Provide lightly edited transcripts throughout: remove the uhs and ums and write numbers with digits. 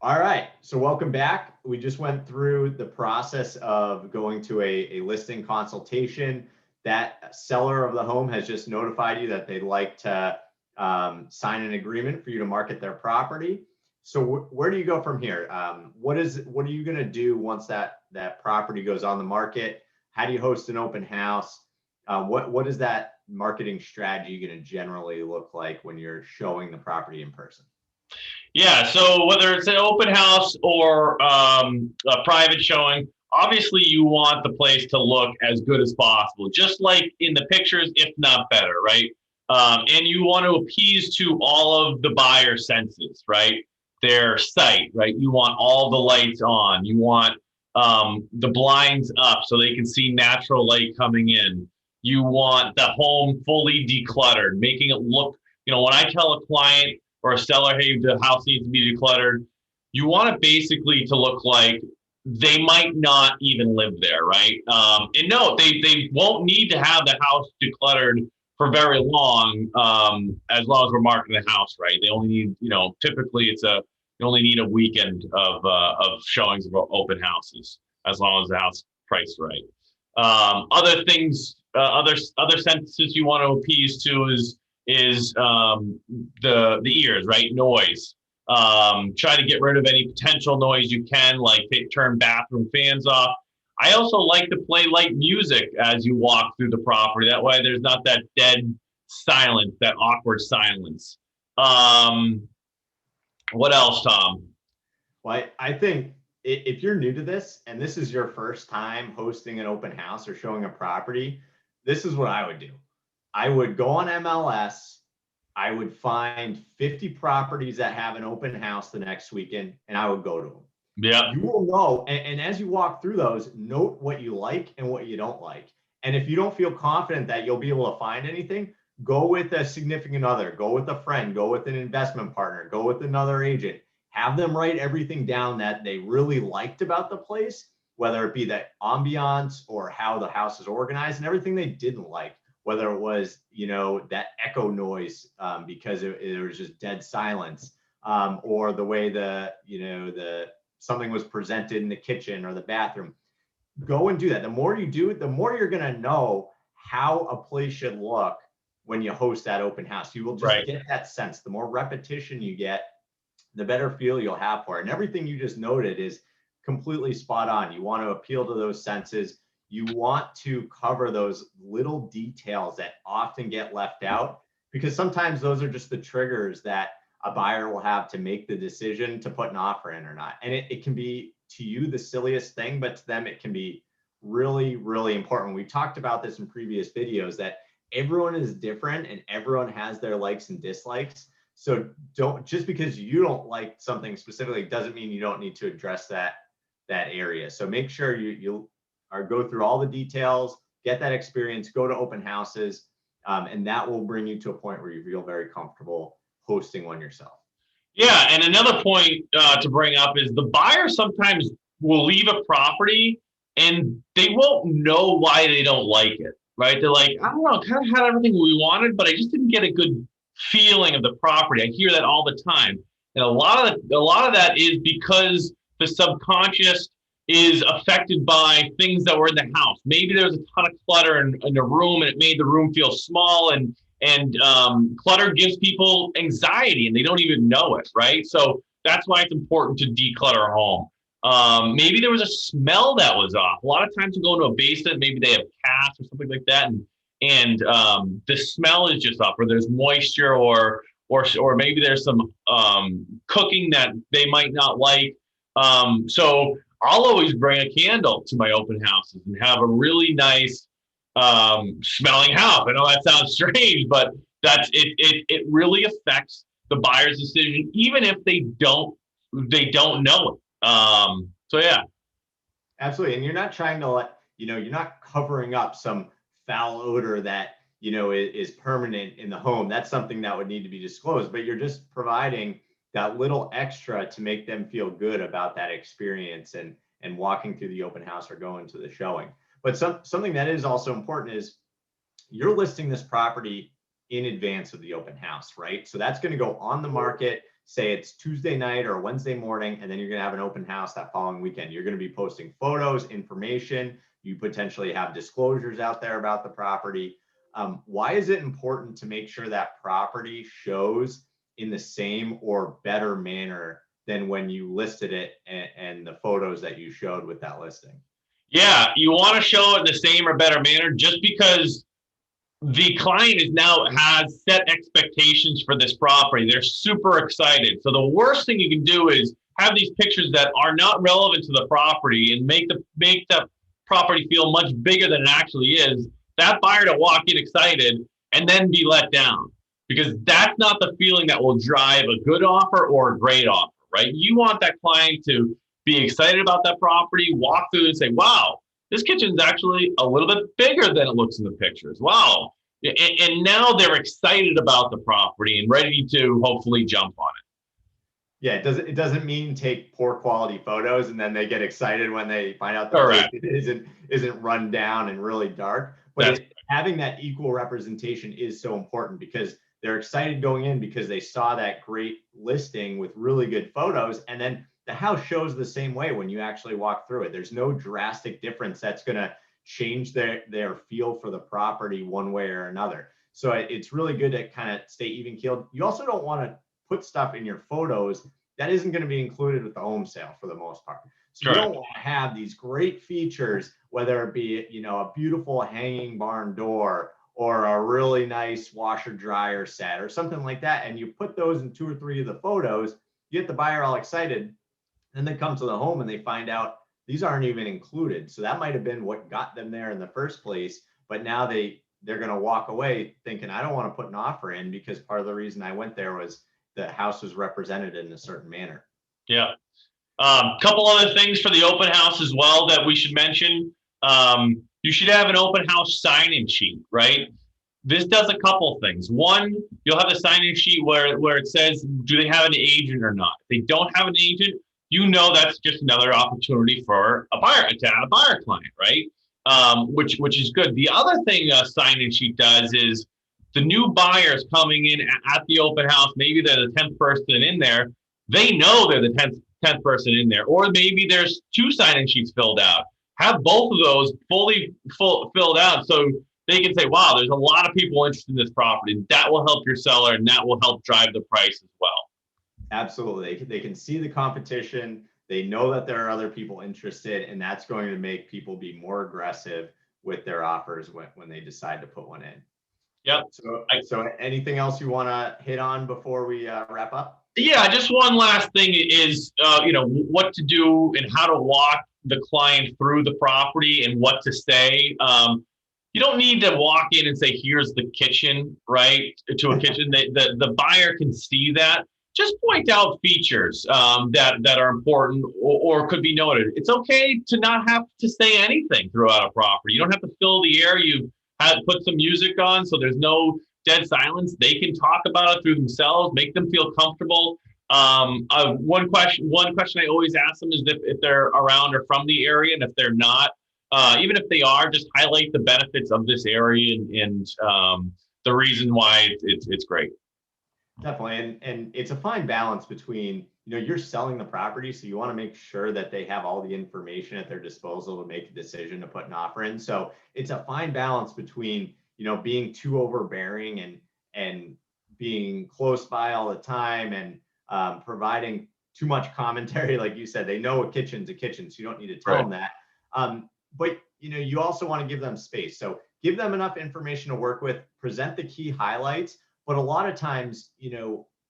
All right, so welcome back. We just went through the process of going to a listing consultation. That seller of the home has just notified you that they'd like to sign an agreement for you to market their property. So where do you go from here? What are you going to do once that property goes on the market? How do you host an open house? What is that marketing strategy going to generally look like when you're showing the property in person? Yeah, so whether it's an open house or a private showing, obviously you want the place to look as good as possible, just like in the pictures, if not better, right? And you want to appease to all of the buyer senses, right? Their sight, right? You want all the lights on. You want the blinds up so they can see natural light coming in. You want the home fully decluttered, making it look, when I tell a client or a seller, hey, the house needs to be decluttered, you want it basically to look like they might not even live there, right? And no, they won't need to have the house decluttered for very long, as long as we're marketing the house, right? They only need, typically you only need a weekend of showings of open houses, as long as the house is priced right. Other things, other sentences you want to appease to is the ears, right? Noise. Try to get rid of any potential noise you can, like turn bathroom fans off. I also like to play light music as you walk through the property. That way there's not that dead silence, that awkward silence. What else, Tom? Well, I think if you're new to this and this is your first time hosting an open house or showing a property, this is what I would do. I would go on MLS. I would find 50 properties that have an open house the next weekend, and I would go to them. Yeah. You will know, and as you walk through those, note what you like and what you don't like. And if you don't feel confident that you'll be able to find anything, go with a significant other, go with a friend, go with an investment partner, go with another agent. Have them write everything down that they really liked about the place, whether it be the ambiance or how the house is organized, and everything they didn't like, whether it was, that echo noise because it was just dead silence, or the way the something was presented in the kitchen or the bathroom. Go and do that. The more you do it, the more you're going to know how a place should look when you host that open house. You will just get that sense. The more repetition you get, the better feel you'll have for it. And everything you just noted is completely spot on. You want to appeal to those senses. You want to cover those little details that often get left out, because sometimes those are just the triggers that a buyer will have to make the decision to put an offer in or not. And it can be, to you, the silliest thing, but to them, it can be really, really important. We talked about this in previous videos, that everyone is different and everyone has their likes and dislikes. So just because you don't like something specifically doesn't mean you don't need to address that area. So make sure you go through all the details, get that experience, go to open houses, and that will bring you to a point where you feel very comfortable hosting one yourself. Yeah, and another point to bring up is the buyer sometimes will leave a property and they won't know why they don't like it, right? They're like, I don't know, kind of had everything we wanted, but I just didn't get a good feeling of the property. I hear that all the time. And a lot of that is because the subconscious is affected by things that were in the house. Maybe there was a ton of clutter in the room and it made the room feel small, and clutter gives people anxiety and they don't even know it, right? So that's why it's important to declutter a home. Maybe there was a smell that was off. A lot of times you go into a basement, maybe they have cats or something like that, and the smell is just off, or there's moisture, or maybe there's some cooking that they might not like. So I'll always bring a candle to my open houses and have a really nice smelling house. I know that sounds strange, but that's it. It really affects the buyer's decision, even if they don't know it. So yeah, absolutely. And you're not trying to you're not covering up some foul odor that is permanent in the home. That's something that would need to be disclosed, but you're just providing that little extra to make them feel good about that experience and walking through the open house or going to the showing. But something that is also important is you're listing this property in advance of the open house, right? So that's going to go on the market say it's Tuesday night or Wednesday morning, and then you're going to have an open house that following weekend. You're going to be posting photos, information. You potentially have disclosures out there about the property. Why is it important to make sure that property shows in the same or better manner than when you listed it and the photos that you showed with that listing? Yeah, you want to show it in the same or better manner just because the client is now has set expectations for this property. They're super excited. So the worst thing you can do is have these pictures that are not relevant to the property and make the property feel much bigger than it actually is. That buyer to walk in excited and then be let down, because that's not the feeling that will drive a good offer or a great offer, right? You want that client to be excited about that property, walk through and say, wow, this kitchen's actually a little bit bigger than it looks in the pictures. Wow. And now they're excited about the property and ready to hopefully jump on it. Yeah, it doesn't mean take poor quality photos and then they get excited when they find out the place isn't run down and really dark. But having that equal representation is so important, because they're excited going in because they saw that great listing with really good photos, and then the house shows the same way when you actually walk through it. There's no drastic difference that's going to change their feel for the property one way or another. So it's really good to kind of stay even keeled. You also don't want to put stuff in your photos that isn't going to be included with the home sale for the most part. So you don't want to have these great features, whether it be, a beautiful hanging barn door or a really nice washer dryer set or something like that, and you put those in 2 or 3 of the photos, you get the buyer all excited, and they come to the home and they find out these aren't even included. So that might have been what got them there in the first place, but now they're going to walk away thinking, I don't want to put an offer in because part of the reason I went there was the house was represented in a certain manner. Yeah. Couple other things for the open house as well that we should mention. You should have an open house sign-in sheet, right? This does a couple things. One, you'll have the sign-in sheet where it says, do they have an agent or not? If they don't have an agent, that's just another opportunity for a buyer to have a buyer client, right? Which is good. The other thing a sign-in sheet does is the new buyers coming in at the open house, maybe they're the 10th person in there, they know they're the 10th person in there, or maybe there's 2 sign-in sheets filled out. Have both of those filled out so they can say, wow, there's a lot of people interested in this property. That will help your seller, and that will help drive the price as well. Absolutely. They can see the competition. They know that there are other people interested, and that's going to make people be more aggressive with their offers when they decide to put one in. Yep. So anything else you want to hit on before we wrap up? Yeah, just one last thing is, what to do and how to walk the client through the property and what to say. You don't need to walk in and say, here's the kitchen, right? To a kitchen. The buyer can see that. Just point out features that are important or could be noted. It's okay to not have to say anything throughout a property. You don't have to fill the air. You put some music on so there's no dead silence. They can talk about it through themselves, make them feel comfortable. One question I always ask them is if they're around or from the area, and if they're not, even if they are, just highlight the benefits of this area and the reason why it's great. Definitely. And it's a fine balance between, you're selling the property, so you want to make sure that they have all the information at their disposal to make a decision to put an offer in. So it's a fine balance between, being too overbearing and being close by all the time and providing too much commentary. Like you said, they know a kitchen's a kitchen, so you don't need to tell them that. But you also want to give them space. So give them enough information to work with, present the key highlights. But a lot of times,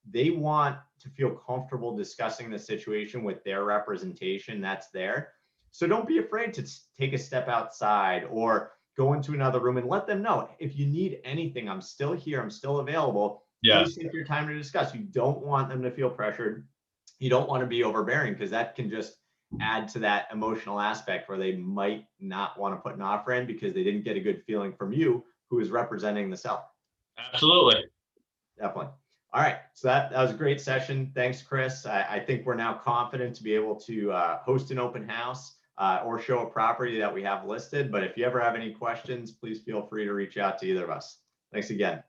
they want to feel comfortable discussing the situation with their representation that's there. So don't be afraid to take a step outside or go into another room and let them know, if you need anything, I'm still here, I'm still available. Yeah. Please take your time to discuss. You don't want them to feel pressured. You don't want to be overbearing, because that can just add to that emotional aspect where they might not want to put an offer in because they didn't get a good feeling from you, who is representing the seller. Absolutely. Definitely. All right. So that was a great session. Thanks, Chris. I think we're now confident to be able to host an open house or show a property that we have listed. But if you ever have any questions, please feel free to reach out to either of us. Thanks again.